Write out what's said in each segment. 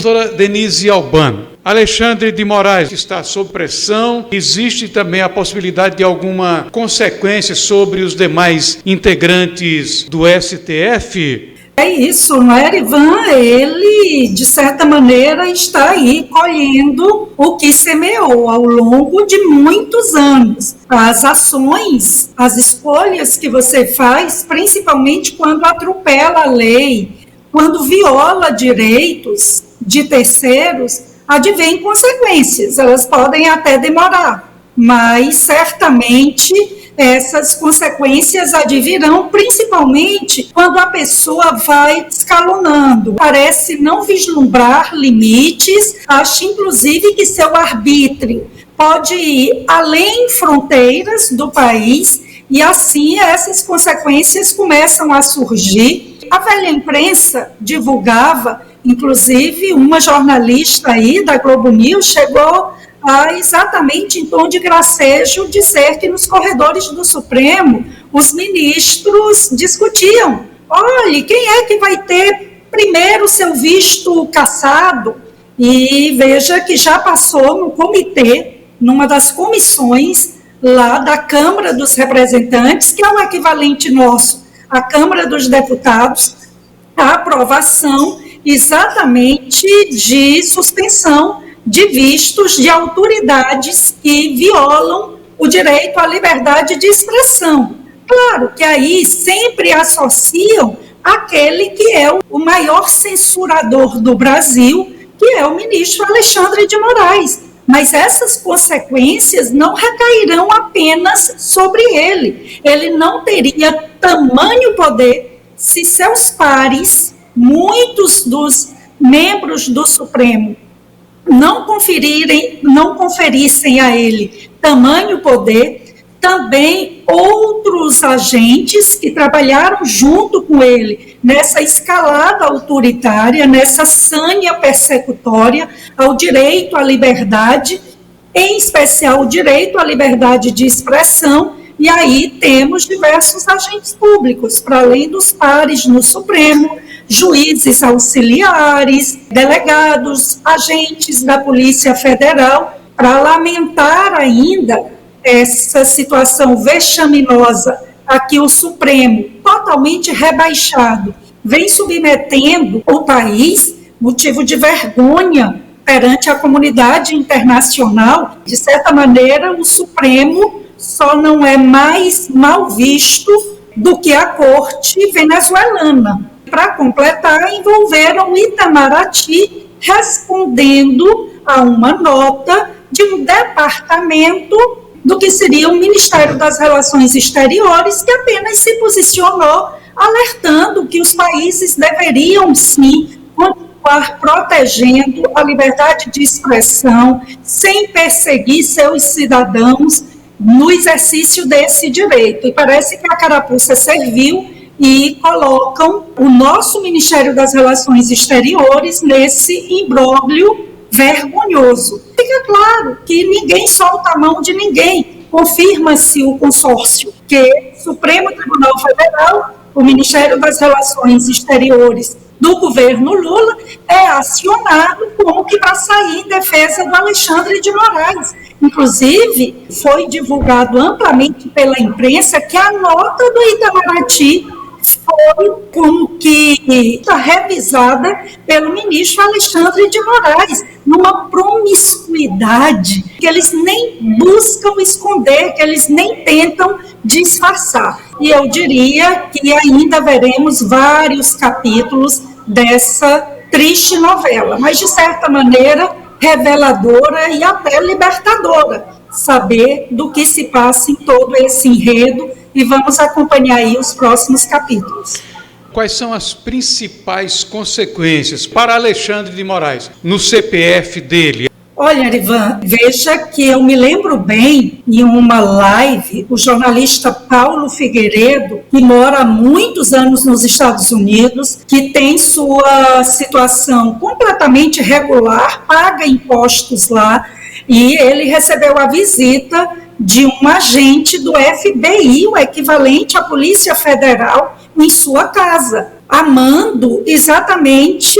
Doutora Denise Albano, Alexandre de Moraes está sob pressão. Existe também a possibilidade de alguma consequência sobre os demais integrantes do STF? É isso, não é, Ivan? Ele, de certa maneira, está aí colhendo o que semeou ao longo de muitos anos. As ações, as escolhas que você faz, principalmente quando atropela a lei, quando viola direitos de terceiros, advém consequências. Elas podem até demorar, mas certamente essas consequências advirão, principalmente quando a pessoa vai escalonando. Parece não vislumbrar limites, acha inclusive que seu arbítrio pode ir além fronteiras do país, e assim essas consequências começam a surgir. A velha imprensa divulgava, inclusive uma jornalista aí da Globo News chegou a, exatamente em tom de gracejo, dizer que nos corredores do Supremo os ministros discutiam: olhe, quem é que vai ter primeiro seu visto cassado? E veja que já passou no comitê, numa das comissões lá da Câmara dos Representantes, que é o equivalente nosso à Câmara dos Deputados, a aprovação exatamente de suspensão de vistos de autoridades que violam o direito à liberdade de expressão. Claro que aí sempre associam aquele que é o maior censurador do Brasil, que é o ministro Alexandre de Moraes. Mas essas consequências não recairão apenas sobre ele. Ele não teria tamanho poder se seus pares, muitos dos membros do Supremo, não conferissem a ele tamanho poder. Também outros agentes que trabalharam junto com ele nessa escalada autoritária, nessa sânia persecutória ao direito à liberdade, em especial o direito à liberdade de expressão. E aí temos diversos agentes públicos, para além dos pares no Supremo, juízes auxiliares, delegados, agentes da Polícia Federal, para lamentar ainda essa situação vexaminosa a que o Supremo, totalmente rebaixado, vem submetendo o país, motivo de vergonha perante a comunidade internacional. De certa maneira, o Supremo só não é mais mal visto do que a corte venezuelana. Para completar, envolveram Itamaraty respondendo a uma nota de um departamento do que seria o Ministério das Relações Exteriores, que apenas se posicionou alertando que os países deveriam, sim, continuar protegendo a liberdade de expressão, sem perseguir seus cidadãos no exercício desse direito. E parece que a carapuça serviu e colocam o nosso Ministério das Relações Exteriores nesse imbróglio vergonhoso. Fica claro que ninguém solta a mão de ninguém. Confirma-se o consórcio que o Supremo Tribunal Federal, o Ministério das Relações Exteriores do governo Lula, é acionado como que para sair em defesa do Alexandre de Moraes. Inclusive, foi divulgado amplamente pela imprensa que a nota do Itamaraty foi como que revisada pelo ministro Alexandre de Moraes, numa promiscuidade que eles nem buscam esconder, que eles nem tentam disfarçar. E eu diria que ainda veremos vários capítulos dessa triste novela, mas de certa maneira reveladora e até libertadora, saber do que se passa em todo esse enredo, e vamos acompanhar aí os próximos capítulos. Quais são as principais consequências para Alexandre de Moraes no CPF dele? Olha, Ivan, veja que eu me lembro bem, em uma live, o jornalista Paulo Figueiredo, que mora há muitos anos nos Estados Unidos, que tem sua situação completamente regular, paga impostos lá, e ele recebeu a visita de um agente do FBI, o equivalente à Polícia Federal, em sua casa. a mando exatamente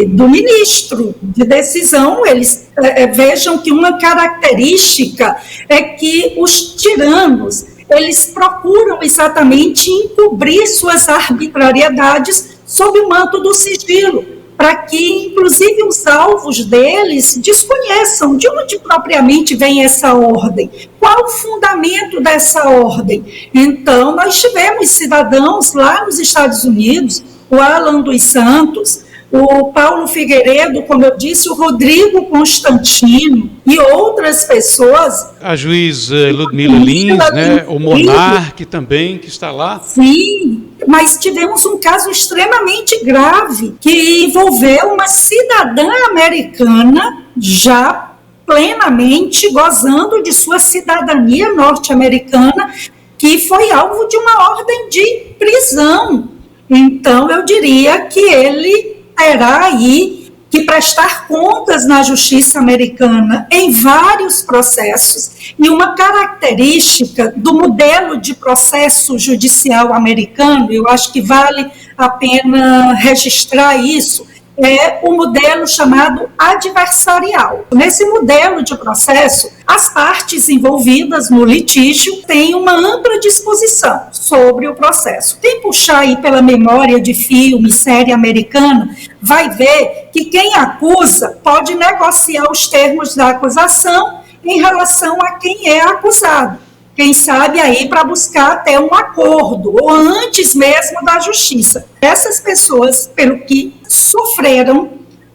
do ministro de decisão. Eles vejam que uma característica é que os tiranos, eles procuram exatamente encobrir suas arbitrariedades sob o manto do sigilo, para que, inclusive, os alvos deles desconheçam de onde propriamente vem essa ordem, qual o fundamento dessa ordem. Então, nós tivemos cidadãos lá nos Estados Unidos, o Alan dos Santos, o Paulo Figueiredo, como eu disse, o Rodrigo Constantino e outras pessoas. A juiz Ludmila Lins, né? O Monarque também, que está lá. Sim, mas tivemos um caso extremamente grave, que envolveu uma cidadã americana, já plenamente gozando de sua cidadania norte-americana, que foi alvo de uma ordem de prisão. Então, eu diria que ele terá aí que prestar contas na justiça americana em vários processos, e uma característica do modelo de processo judicial americano, eu acho que vale a pena registrar isso, é o modelo chamado adversarial. Nesse modelo de processo, as partes envolvidas no litígio têm uma ampla disposição sobre o processo. Quem puxar aí pela memória de filme, série americana, vai ver que quem acusa pode negociar os termos da acusação em relação a quem é acusado. Quem sabe aí para buscar até um acordo, ou antes mesmo da justiça. Essas pessoas, pelo que sofreram,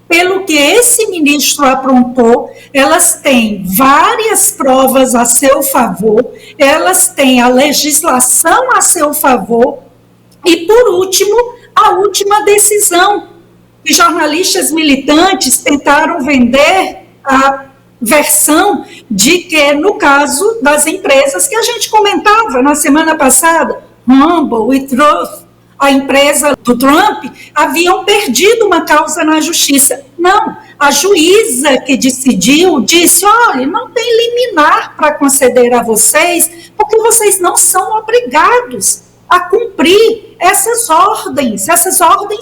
pelo que esse ministro aprontou, elas têm várias provas a seu favor, elas têm a legislação a seu favor, e, por último, a última decisão, que jornalistas militantes tentaram vender a versão de que, no caso das empresas que a gente comentava na semana passada, Rumble e Truth, a empresa do Trump, haviam perdido uma causa na justiça. Não, a juíza que decidiu disse, olha, não tem liminar para conceder a vocês, porque vocês não são obrigados a cumprir essas ordens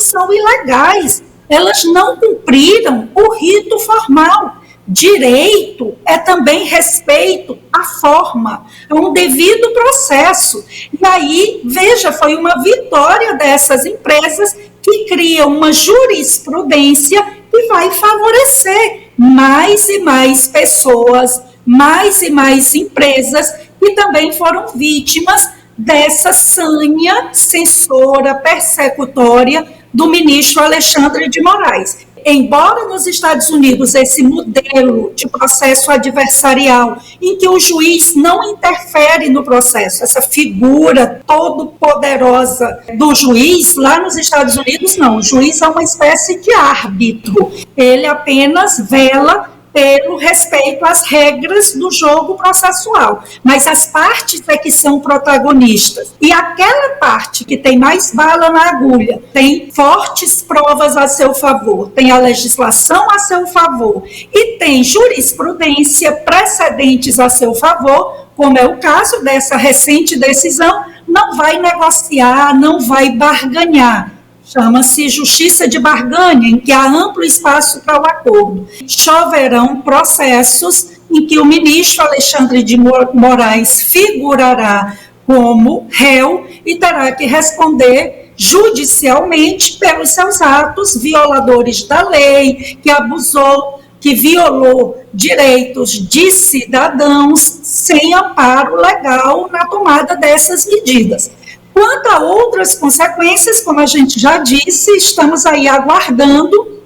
são ilegais, elas não cumpriram o rito formal. Direito é também respeito à forma, é um devido processo. E aí, veja, foi uma vitória dessas empresas que criam uma jurisprudência que vai favorecer mais e mais pessoas, mais e mais empresas que também foram vítimas dessa sanha censora, persecutória do ministro Alexandre de Moraes. Embora nos Estados Unidos esse modelo de processo adversarial, em que o juiz não interfere no processo, essa figura todo poderosa do juiz, lá nos Estados Unidos não, o juiz é uma espécie de árbitro, ele apenas vela pelo respeito às regras do jogo processual, mas as partes é que são protagonistas, e aquela parte que tem mais bala na agulha, tem fortes provas a seu favor, tem a legislação a seu favor, e tem jurisprudência, precedentes a seu favor, como é o caso dessa recente decisão, não vai negociar, não vai barganhar. Chama-se justiça de barganha, em que há amplo espaço para o acordo. Choverão processos em que o ministro Alexandre de Moraes figurará como réu e terá que responder judicialmente pelos seus atos violadores da lei, que abusou, que violou direitos de cidadãos sem amparo legal na tomada dessas medidas. Quanto a outras consequências, como a gente já disse, estamos aí aguardando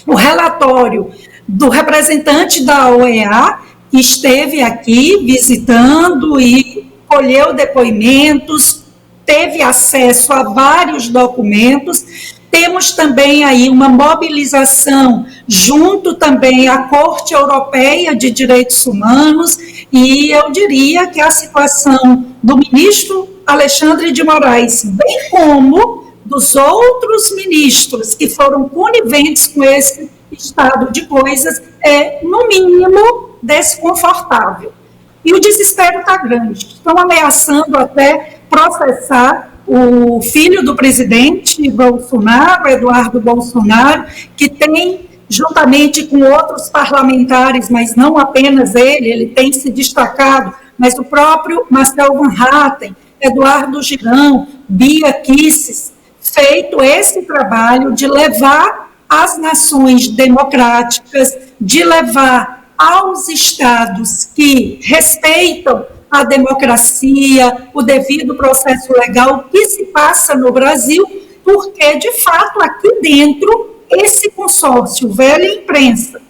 o relatório do representante da OEA, que esteve aqui visitando e colheu depoimentos, teve acesso a vários documentos. Temos também aí uma mobilização junto também à Corte Europeia de Direitos Humanos, e eu diria que a situação do ministro Alexandre de Moraes, bem como dos outros ministros que foram coniventes com esse estado de coisas, é, no mínimo, desconfortável. E o desespero está grande. Estão ameaçando até processar o filho do presidente Bolsonaro, Eduardo Bolsonaro, que tem, juntamente com outros parlamentares, mas não apenas ele tem se destacado, mas o próprio Marcel Van Hatten, Eduardo Girão, Bia Kicis, feito esse trabalho de levar às nações democráticas, de levar aos estados que respeitam a democracia, o devido processo legal, o que se passa no Brasil, porque, de fato, aqui dentro, esse consórcio velha imprensa,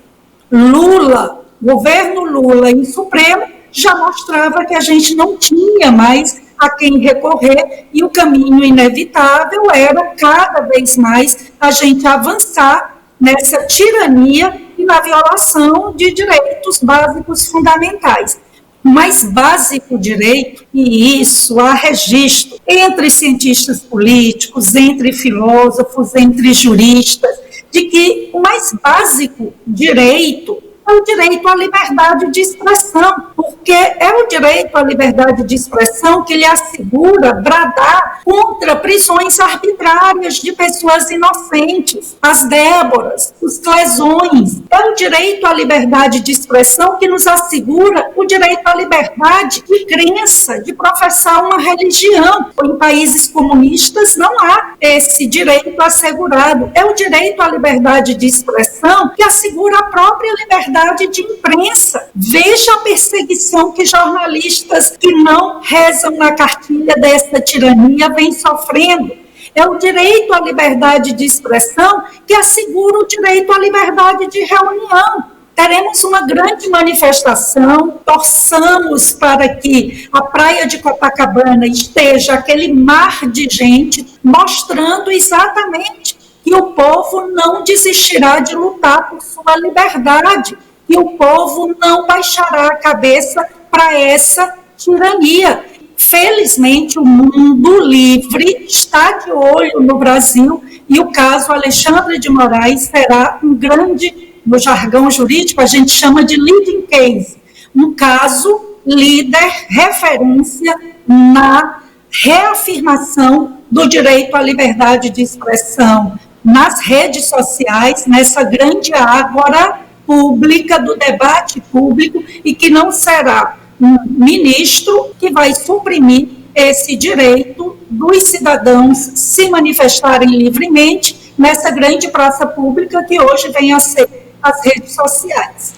Lula, governo Lula e Supremo, já mostrava que a gente não tinha mais a quem recorrer, e o caminho inevitável era, cada vez mais, a gente avançar nessa tirania e na violação de direitos básicos fundamentais. Mais básico direito, e isso há registro entre cientistas políticos, entre filósofos, entre juristas, de que o mais básico direito é o direito à liberdade de expressão, porque é o direito à liberdade de expressão que lhe assegura bradar contra prisões arbitrárias de pessoas inocentes, as Déboras, os Clesões. É o direito à liberdade de expressão que nos assegura o direito à liberdade de crença, de professar uma religião. Em países comunistas não há esse direito assegurado. É o direito à liberdade de expressão que assegura a própria liberdade de imprensa. Veja a perseguição que jornalistas que não rezam na cartilha dessa tirania vêm sofrendo. É o direito à liberdade de expressão que assegura o direito à liberdade de reunião. Teremos uma grande manifestação, torçamos para que a praia de Copacabana esteja aquele mar de gente, mostrando exatamente que o povo não desistirá de lutar por sua liberdade, que o povo não baixará a cabeça para essa tirania. Felizmente, o mundo livre está de olho no Brasil e o caso Alexandre de Moraes será um grande, no jargão jurídico, a gente chama de leading case, um caso líder, referência na reafirmação do direito à liberdade de expressão nas redes sociais, nessa grande ágora pública do debate público, e que não será um ministro que vai suprimir esse direito dos cidadãos se manifestarem livremente nessa grande praça pública que hoje vem a ser as redes sociais.